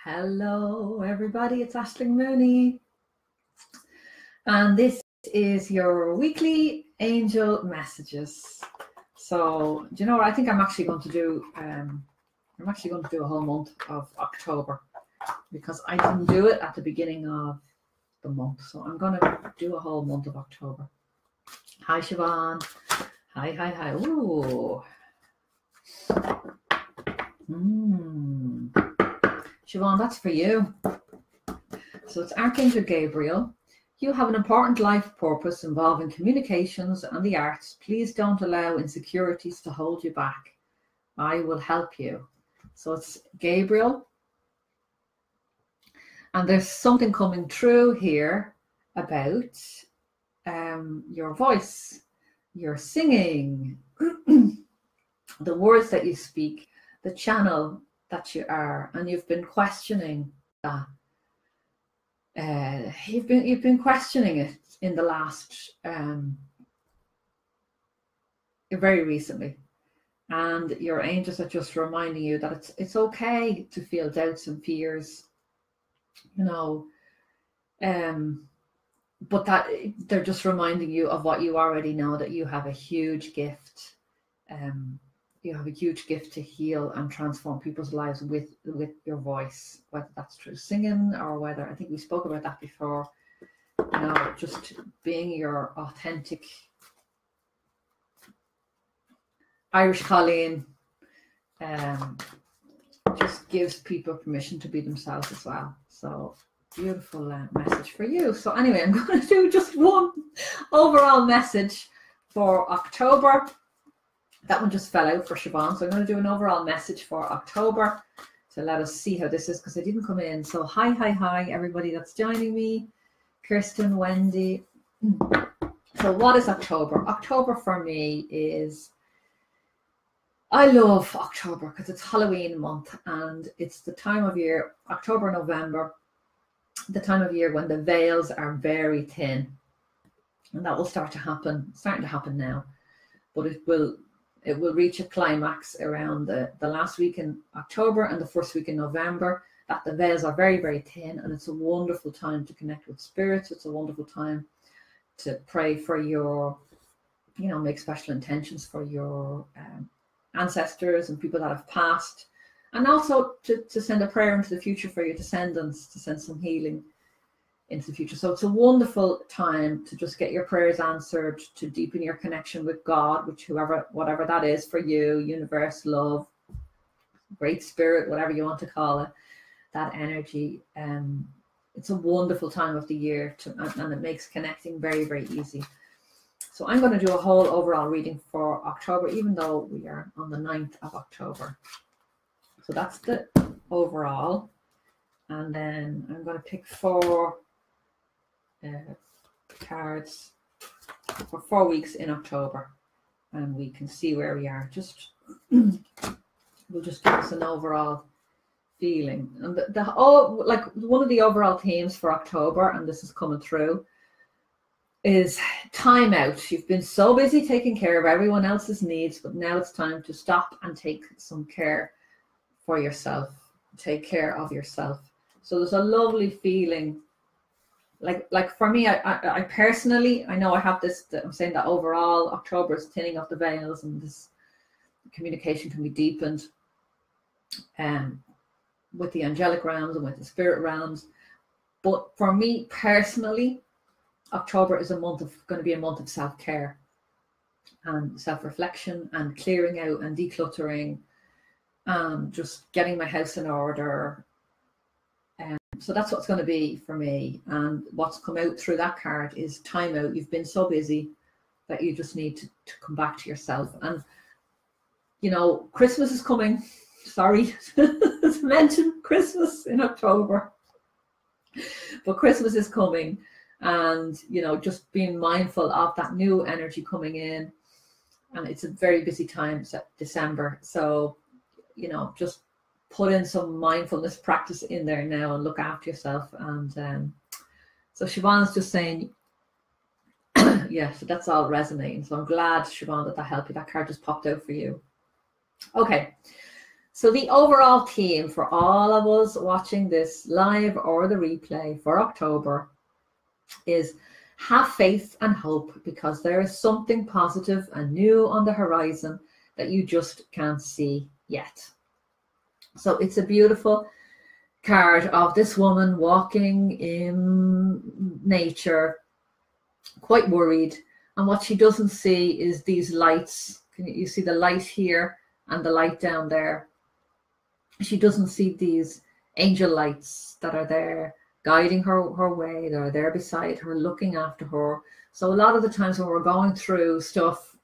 Hello, everybody. It's Aisling Mooney, and this is your weekly angel messages. So, do you know what? I think I'm actually going to do. I'm actually going to do a whole month of October because I didn't do it at the beginning of the month. So I'm going to do a whole month of October. Hi, Siobhan. Hi. Ooh. Siobhan, that's for you. So it's Archangel Gabriel. You have an important life purpose involving communications and the arts. Please don't allow insecurities to hold you back. I will help you. So it's Gabriel. And there's something coming through here about your voice, your singing, the words that you speak, the channel that you are, and you've been questioning that. You've been questioning it in the last very recently, and your angels are just reminding you that it's okay to feel doubts and fears, but that they're just reminding you of what you already know, that you have a huge gift. You have a huge gift to heal and transform people's lives with your voice, whether that's through singing or whether, I think we spoke about that before, just being your authentic Irish Colleen just gives people permission to be themselves as well. So beautiful message for you. So anyway, I'm going to do just one overall message for October. That one just fell out for Siobhan. So I'm going to do an overall message for October to let us see how this is, because I didn't come in. So hi, everybody that's joining me. Kirsten, Wendy. So what is October? October for me is, I love October because it's Halloween month and it's the time of year, October, November, the time of year when the veils are very thin. And that will starting to happen now. But it will reach a climax around the last week in October and the first week in November, that the veils are very, very thin, and it's a wonderful time to connect with spirits. It's a wonderful time to pray for your, make special intentions for your ancestors and people that have passed, and also to send a prayer into the future for your descendants, to send some healing into the future. So it's a wonderful time to just get your prayers answered, to deepen your connection with God, whatever that is for you, universe, love, great spirit, whatever you want to call it, that energy. It's a wonderful time of the year and it makes connecting very, very easy. So I'm going to do a whole overall reading for October, even though we are on the 9th of October. So that's the overall. And then I'm going to pick 4 cards for 4 weeks in October, and we can see where we are. We'll just give us an overall feeling. And one of the overall themes for October, and this is coming through, is time out. You've been so busy taking care of everyone else's needs, but now it's time to stop and take some care for yourself. Take care of yourself. So there's a lovely feeling. Like for me, I personally, I know I have this, I'm saying that overall October is thinning of the veils and this communication can be deepened with the angelic realms and with the spirit realms. But for me personally, October is going to be a month of self-care and self-reflection and clearing out and decluttering and just getting my house in order. So that's what's going to be for me. And what's come out through that card is time out. You've been so busy that you just need to come back to yourself. And, Christmas is coming. Sorry to mention Christmas in October. But Christmas is coming. And, just being mindful of that new energy coming in. And it's a very busy time, December. So, just put in some mindfulness practice in there now and look after yourself. And so Siobhan's just saying, yeah, so that's all resonating. So I'm glad, Siobhan, that helped you. That card just popped out for you. Okay, So the overall theme for all of us watching this live or the replay for October is have faith and hope, because there is something positive and new on the horizon that you just can't see yet. So it's a beautiful card of this woman walking in nature, quite worried. And what she doesn't see is these lights. You see the light here and the light down there. She doesn't see these angel lights that are there guiding her way. They're there beside her, looking after her. So a lot of the times when we're going through stuff,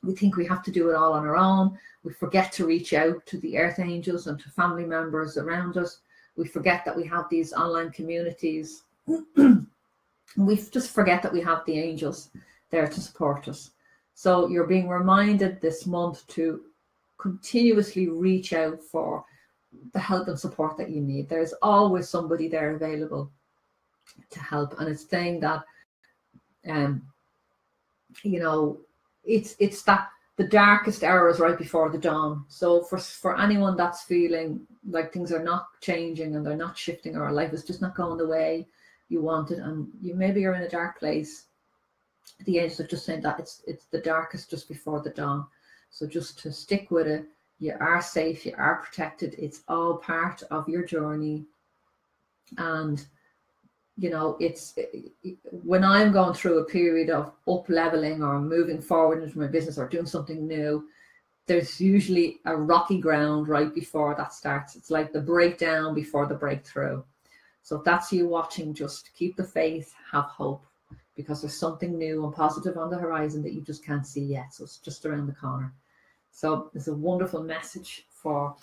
we think we have to do it all on our own. We forget to reach out to the earth angels and to family members around us. We forget that we have these online communities. We just forget that we have the angels there to support us. So you're being reminded this month to continuously reach out for the help and support that you need. There's always somebody there available to help. And it's saying that, you know, it's that the darkest hour is right before the dawn. So for anyone that's feeling like things are not changing and they're not shifting, or life is just not going the way you want it, and you maybe you're in a dark place, the angels are just saying that it's the darkest just before the dawn. So just to stick with it. You are safe, you are protected. It's all part of your journey. And you know, it's when I'm going through a period of up leveling or moving forward into my business or doing something new, there's usually a rocky ground right before that starts. It's like the breakdown before the breakthrough. So if that's you watching, just keep the faith, have hope, because there's something new and positive on the horizon that you just can't see yet. So it's just around the corner. So it's a wonderful message for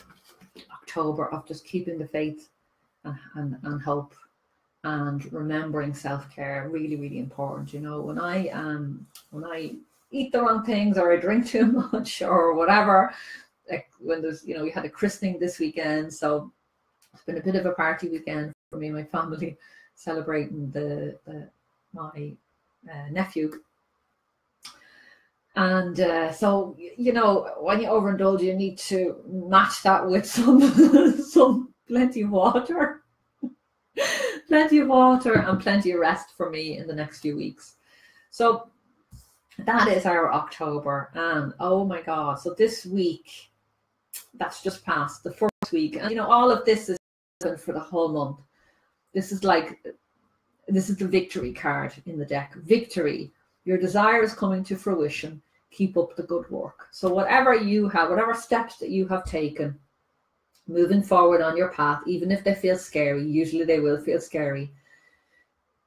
October of just keeping the faith and hope, and remembering self-care. Really, really important. You know, when I eat the wrong things, or I drink too much, or whatever, like when there's, you know, we had a christening this weekend, so it's been a bit of a party weekend for me and my family, celebrating my nephew. And so, you know, when you overindulge, you need to match that with some plenty of water. Plenty of water and plenty of rest for me in the next few weeks. So that is our October. And oh my God, so this week, that's just passed, the first week. And you know, all of this is for the whole month. This is the victory card in the deck. Victory. Your desire is coming to fruition. Keep up the good work. So whatever you have, whatever steps that you have taken, moving forward on your path, even if they feel scary, usually they will feel scary,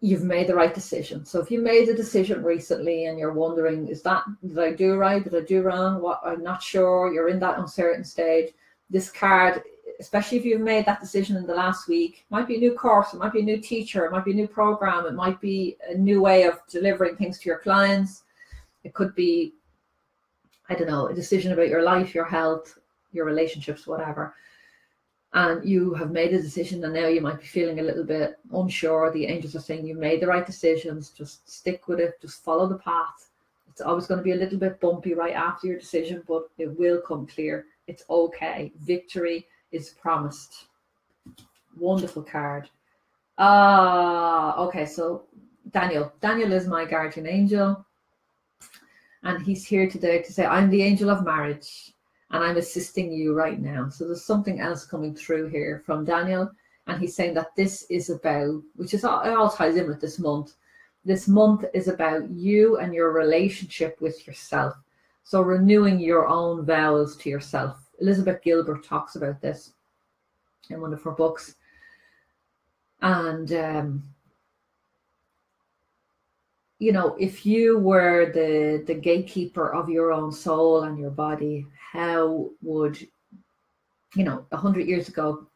you've made the right decision. So if you made a decision recently and you're wondering, did I do right? Did I do wrong? What, I'm not sure. You're in that uncertain stage. This card, especially if you've made that decision in the last week, might be a new course, it might be a new teacher, it might be a new program, it might be a new way of delivering things to your clients. It could be, I don't know, a decision about your life, your health, your relationships, whatever. And you have made a decision, and now you might be feeling a little bit unsure. The angels are saying you made the right decisions. Just stick with it. Just follow the path. It's always going to be a little bit bumpy right after your decision, but it will come clear. It's okay. Victory is promised. Wonderful card. Okay, so Daniel is my guardian angel, and he's here today to say, I'm the angel of marriage, and I'm assisting you right now. So there's something else coming through here from Daniel, and he's saying that this is about, which is all ties in with this month. This month is about you and your relationship with yourself. So renewing your own vows to yourself. Elizabeth Gilbert talks about this in one of her books. And, you know, if you were the gatekeeper of your own soul and your body, how would, you know, 100 years ago,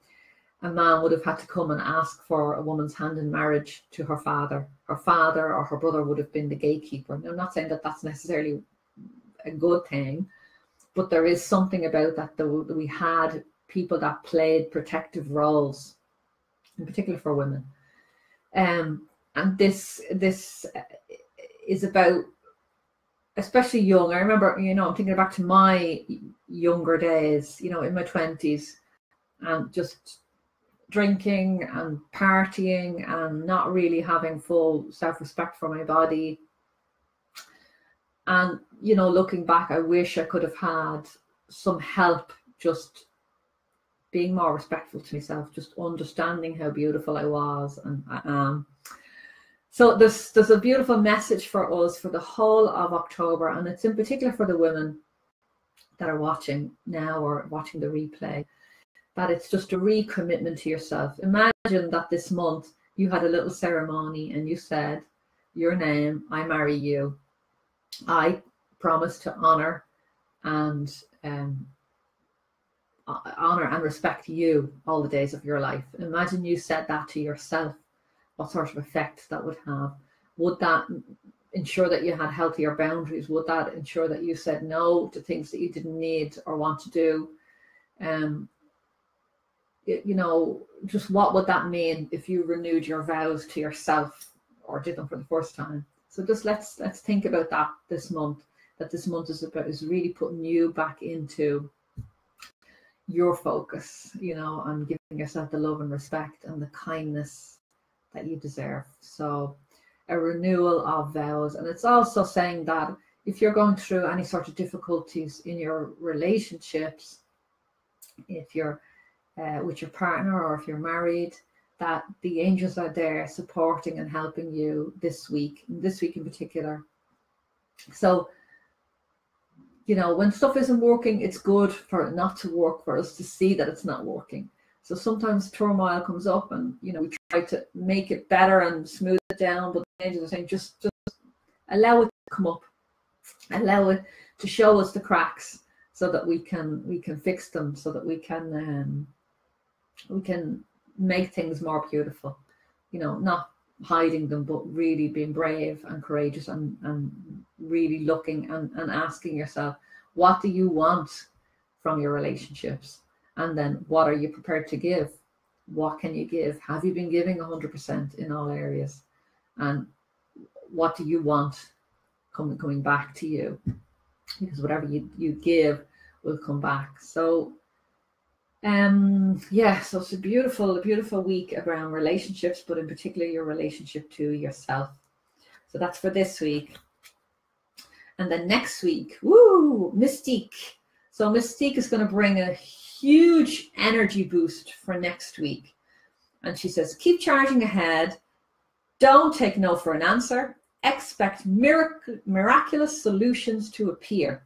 a man would have had to come and ask for a woman's hand in marriage to her father. Her father or her brother would have been the gatekeeper. Now, I'm not saying that that's necessarily a good thing, but there is something about that we had people that played protective roles, in particular for women. And this is about especially young. I remember, you know, I'm thinking back to my younger days, you know, in my 20s, and just drinking and partying and not really having full self-respect for my body. And, you know, looking back, I wish I could have had some help just being more respectful to myself, just understanding how beautiful I was and I am. So there's a beautiful message for us for the whole of October, and it's in particular for the women that are watching now or watching the replay, that it's just a recommitment to yourself. Imagine that this month you had a little ceremony and you said your name, I marry you. I promise to honor and respect you all the days of your life. Imagine you said that to yourself. What sort of effect that would have? Would that ensure that you had healthier boundaries? Would that ensure that you said no to things that you didn't need or want to do? You know, just what would that mean if you renewed your vows to yourself or did them for the first time? So just let's think about that this month. That this month is really putting you back into your focus, you know, and giving yourself the love and respect and the kindness that you deserve. So a renewal of vows. And it's also saying that if you're going through any sort of difficulties in your relationships, if you're with your partner or if you're married, that the angels are there supporting and helping you this week in particular. So, you know, when stuff isn't working, it's good for it not to work, for us to see that it's not working. So sometimes turmoil comes up and, you know, we try to make it better and smooth it down, but the angels are saying just allow it to come up, allow it to show us the cracks so that we can fix them, so that we can make things more beautiful, you know, not hiding them, but really being brave and courageous and really looking and asking yourself, what do you want from your relationships? And then what are you prepared to give? What can you give? Have you been giving 100% in all areas? And what do you want coming back to you? Because whatever you give will come back. So yeah, so it's a beautiful week around relationships, but in particular your relationship to yourself. So that's for this week. And then next week, woo, Mystique. So Mystique is going to bring a huge energy boost for next week. And she says, keep charging ahead. Don't take no for an answer. Expect miraculous solutions to appear.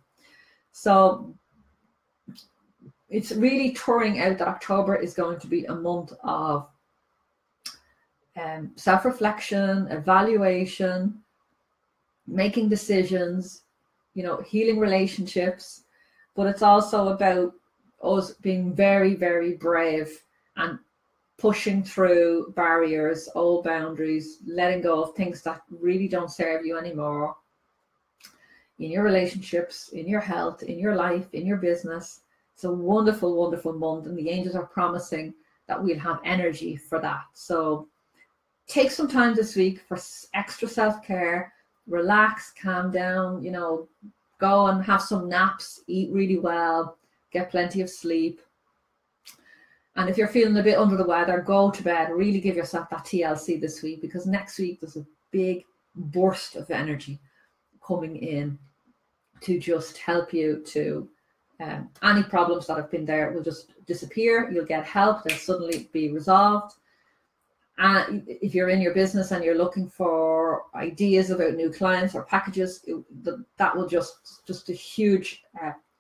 So it's really touring out that October is going to be a month of self-reflection, evaluation, making decisions, you know, healing relationships. But it's also about us being very, very brave and pushing through barriers, old boundaries, letting go of things that really don't serve you anymore in your relationships, in your health, in your life, in your business. It's a wonderful, wonderful month, and the angels are promising that we'll have energy for that. So take some time this week for extra self-care, relax, calm down, you know, go and have some naps, eat really well, get plenty of sleep. And if you're feeling a bit under the weather, go to bed, really give yourself that TLC this week, because next week there's a big burst of energy coming in to just help you to any problems that have been there will just disappear. You'll get help. They'll suddenly be resolved. And if you're in your business and you're looking for ideas about new clients or packages, that will just a huge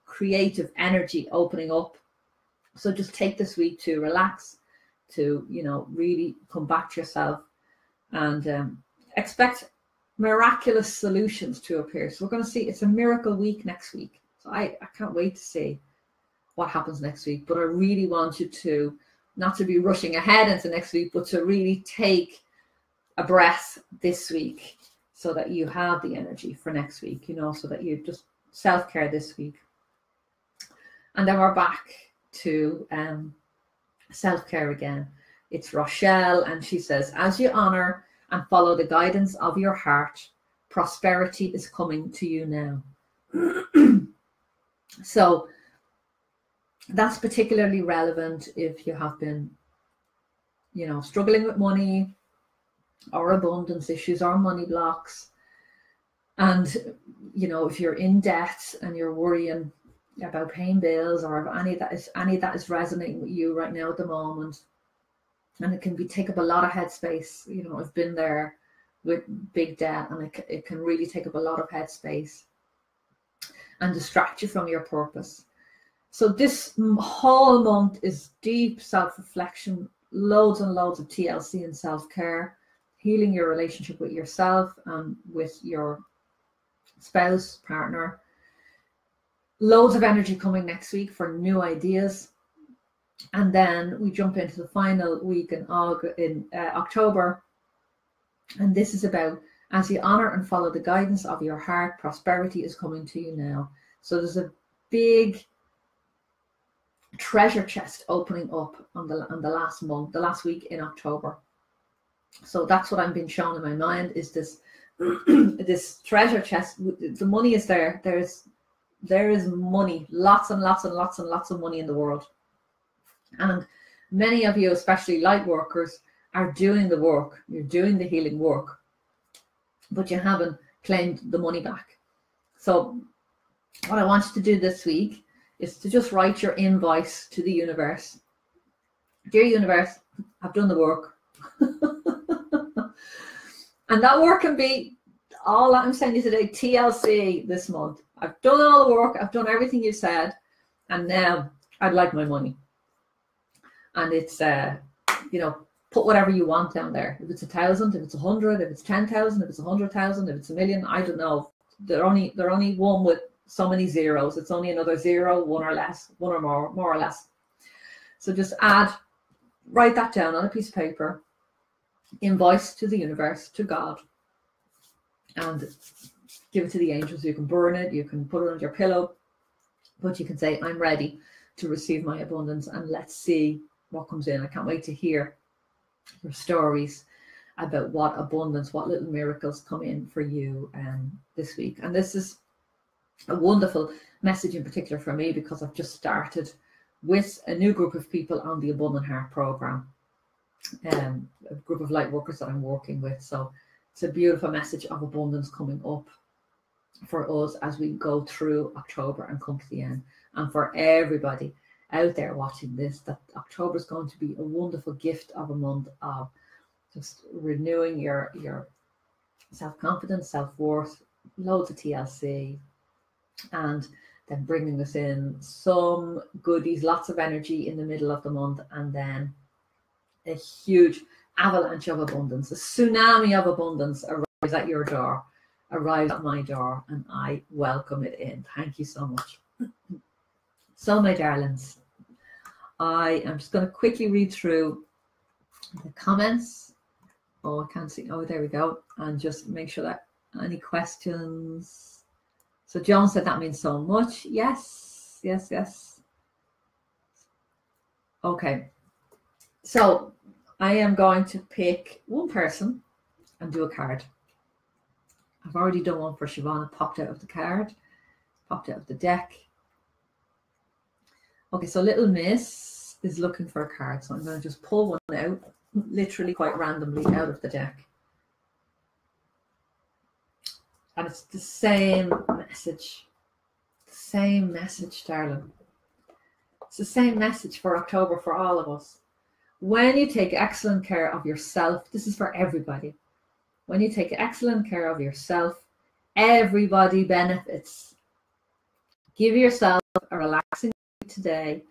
creative energy opening up. So just take this week to relax, to, you know, really come back to yourself and expect miraculous solutions to appear. So we're going to see, it's a miracle week next week. So I can't wait to see what happens next week. But I really want you to, not to be rushing ahead into next week, but to really take a breath this week so that you have the energy for next week, you know, so that you just self-care this week. And then we're back to self-care again. It's Rochelle, and she says, as you honor and follow the guidance of your heart, prosperity is coming to you now. So that's particularly relevant if you have been, you know, struggling with money or abundance issues or money blocks. And, you know, if you're in debt and you're worrying about paying bills, or if any of that is resonating with you right now at the moment, and it can take up a lot of headspace. You know, I've been there with big debt, and it can really take up a lot of headspace and distract you from your purpose. So this whole month is deep self-reflection, loads and loads of TLC and self-care, healing your relationship with yourself and with your spouse, partner. Loads of energy coming next week for new ideas. And then we jump into the final week in October. And this is about, as you honor and follow the guidance of your heart, prosperity is coming to you now. So there's a big treasure chest opening up on the last week in October. So that's what I'm being shown in my mind, is this this treasure chest. The money is there. There is money, lots and lots and lots and lots of money in the world. And many of you, especially light workers, are doing the work. You're doing the healing work, but you haven't claimed the money back. So what I want you to do this week is to just write your invoice to the universe. Dear universe, I've done the work. And that work can be all that I'm saying you today, TLC this month. I've done all the work. I've done everything you said. And now I'd like my money. And it's, you know, put whatever you want down there. If it's 1,000, if it's 100, if it's 10,000, if it's 100,000, if it's 1,000,000, I don't know. They're only one with so many zeros. It's only another zero, one or less, one or more or less. So just write that down on a piece of paper, invoice to the universe, to God, and give it to the angels. You can burn it, you can put it on your pillow, but you can say, I'm ready to receive my abundance, and let's see what comes in. I can't wait to hear your stories about what abundance, what little miracles come in for you this week. And this is a wonderful message in particular for me, because I've just started with a new group of people on the Abundant Heart program, a group of light workers that I'm working with. So it's a beautiful message of abundance coming up for us as we go through October and come to the end. And for everybody out there watching this, that October is going to be a wonderful gift of a month of just renewing your self-confidence, self-worth, loads of TLC, and then bringing us in some goodies, lots of energy in the middle of the month, and then a huge avalanche of abundance, a tsunami of abundance arrives at your door, arrives at my door, and I welcome it in. Thank you so much. So, my darlings, I am just going to quickly read through the comments. Oh, I can't see. Oh, there we go. And just make sure that any questions. So Joan said that means so much. Yes, yes, yes. Okay. So I am going to pick one person and do a card. I've already done one for Siobhan. It popped out of the card, popped out of the deck. Okay, so Little Miss is looking for a card. So I'm going to just pull one out, literally quite randomly out of the deck. And it's the same message, darling. It's the same message for October for all of us. When you take excellent care of yourself, this is for everybody. When you take excellent care of yourself, everybody benefits. Give yourself a relaxing today,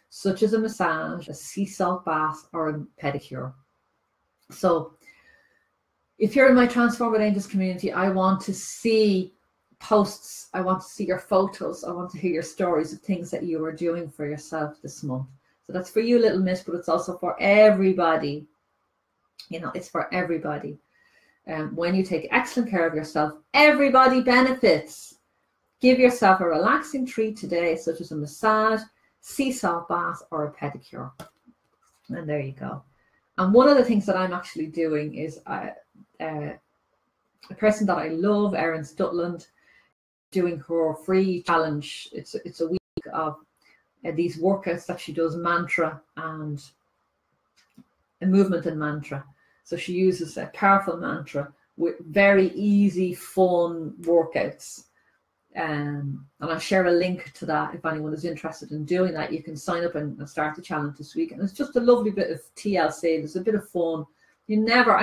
such as a massage, a sea salt bath, or a pedicure. So if you're in my Transform with Angels community, I want to see posts. I want to see your photos. I want to hear your stories of things that you are doing for yourself this month. So that's for you, Little Miss, but it's also for everybody. You know, it's for everybody. When you take excellent care of yourself, everybody benefits. Give yourself a relaxing treat today, such as a massage, sea salt bath, or a pedicure. And there you go. And one of the things that I'm actually doing is a person that I love, Erin Stutland, doing her free challenge. It's a week of these workouts that she does, mantra and a movement and mantra. So she uses a powerful mantra with very easy, fun workouts. And I'll share a link to that if anyone is interested in doing that. You can sign up and start the challenge this week. And it's just a lovely bit of TLC. There's a bit of fun. I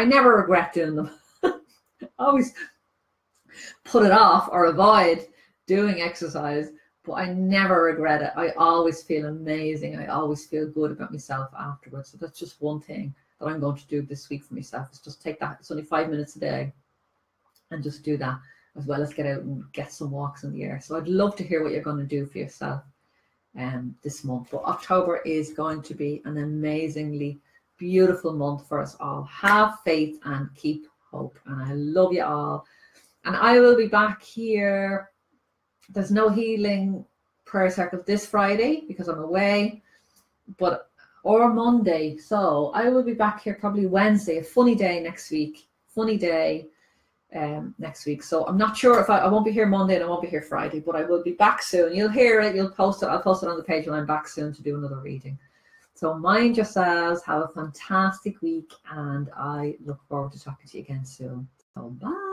never regret doing them. I always put it off or avoid doing exercise, but I never regret it. I always feel amazing. I always feel good about myself afterwards. So that's just one thing that I'm going to do this week for myself, is just take that. It's only 5 minutes a day and just do that, as well as get out and get some walks in the air. So I'd love to hear what you're going to do for yourself this month. But October is going to be an amazingly beautiful month for us all. Have faith and keep hope. And I love you all. And I will be back here. There's no healing prayer circle this Friday because I'm away, or Monday. So I will be back here probably Wednesday, a funny day next week. Next week. So I'm not sure if I won't be here Monday and I won't be here Friday, but I will be back soon. You'll hear it, you'll post it. I'll post it on the page when I'm back soon to do another reading. So mind yourselves, have a fantastic week, and I look forward to talking to you again soon. So bye.